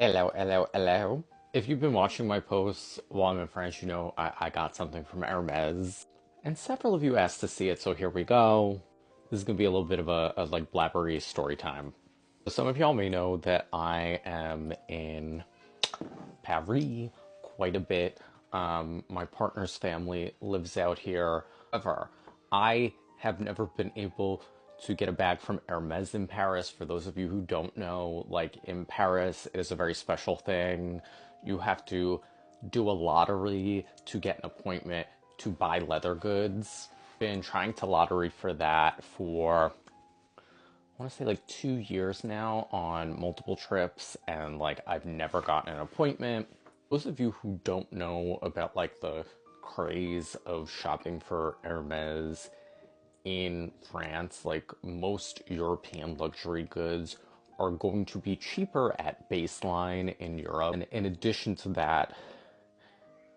Hello, hello, hello. If you've been watching my posts while I'm in France, you know I got something from Hermes. And several of you asked to see it, so here we go. This is going to be a little bit of a like blabbery story time. Some of y'all may know that I am in Paris quite a bit. My partner's family lives out here. However, I have never been able to get a bag from Hermes in Paris. For those of you who don't know, like in Paris, it is a very special thing. You have to do a lottery to get an appointment to buy leather goods. Been trying to lottery for that for I want to say like 2 years now on multiple trips, and like I've never gotten an appointment. Those of you who don't know about like the craze of shopping for Hermes in France, like most European luxury goods are going to be cheaper at baseline in Europe. And in addition to that,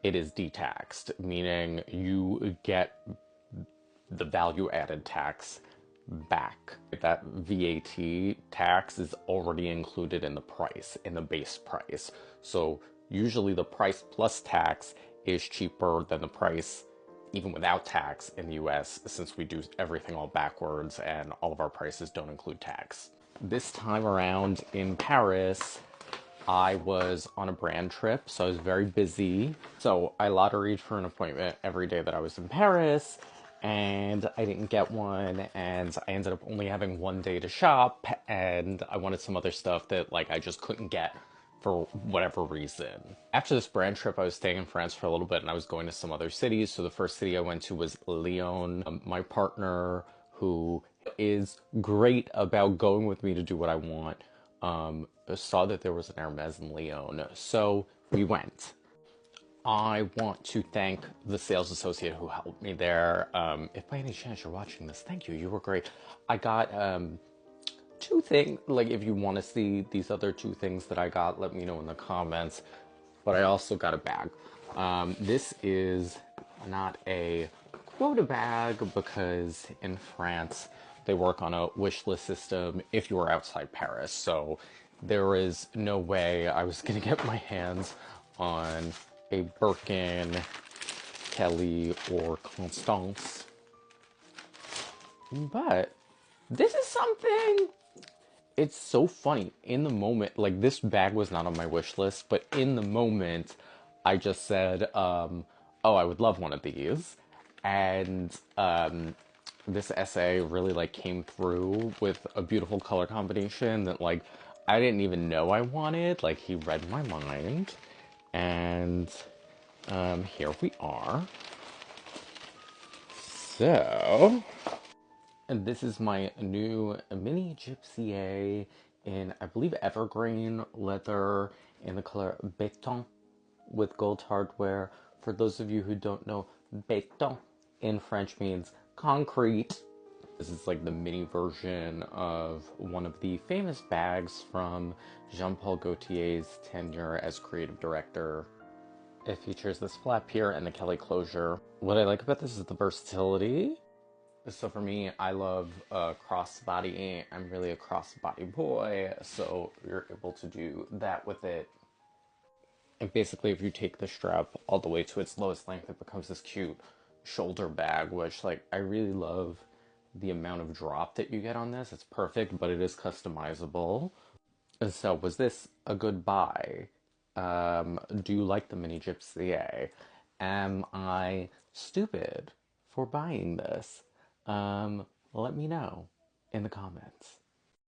it is detaxed, meaning you get the value added tax back. That VAT tax is already included in the price, in the base price. So usually the price plus tax is cheaper than the price even without tax in the US, since we do everything all backwards and all of our prices don't include tax. This time around in Paris, I was on a brand trip, so I was very busy. So I lotteried for an appointment every day that I was in Paris, and I didn't get one, and I ended up only having one day to shop, and I wanted some other stuff that like I just couldn't get for whatever reason. After this brand trip, I was staying in France for a little bit, and I was going to some other cities. So the first city I went to was Lyon. My partner, who is great about going with me to do what I want, saw that there was an Hermes in Lyon, so we went. I want to thank the sales associate who helped me there. If by any chance you're watching this, thank you. You were great. I got two things. Like, if you want to see these other two things that I got, let me know in the comments. But I also got a bag. This is not a quota bag because in France they work on a wish list system if you are outside Paris. So there is no way I was gonna get my hands on a Birkin, Kelly, or Constance. But this is something. It's so funny. In the moment, like this bag was not on my wish list, but in the moment, I just said, "Oh, I would love one of these," and this essay really like came through with a beautiful color combination that like I didn't even know I wanted. Like he read my mind, and here we are. So. And this is my new mini Gypsy A in, I believe, evergreen leather in the color béton with gold hardware. For those of you who don't know, béton in French means concrete. This is like the mini version of one of the famous bags from Jean-Paul Gaultier's tenure as creative director. It features this flap here and the Kelly closure. What I like about this is the versatility. So for me, I love crossbody. I'm really a crossbody boy, so you're able to do that with it. And basically, if you take the strap all the way to its lowest length, it becomes this cute shoulder bag, which like I really love the amount of drop that you get on this. It's perfect, but it is customizable. And so was this a good buy? Do you like the Mini Gypsy A? Am I stupid for buying this? Let me know in the comments.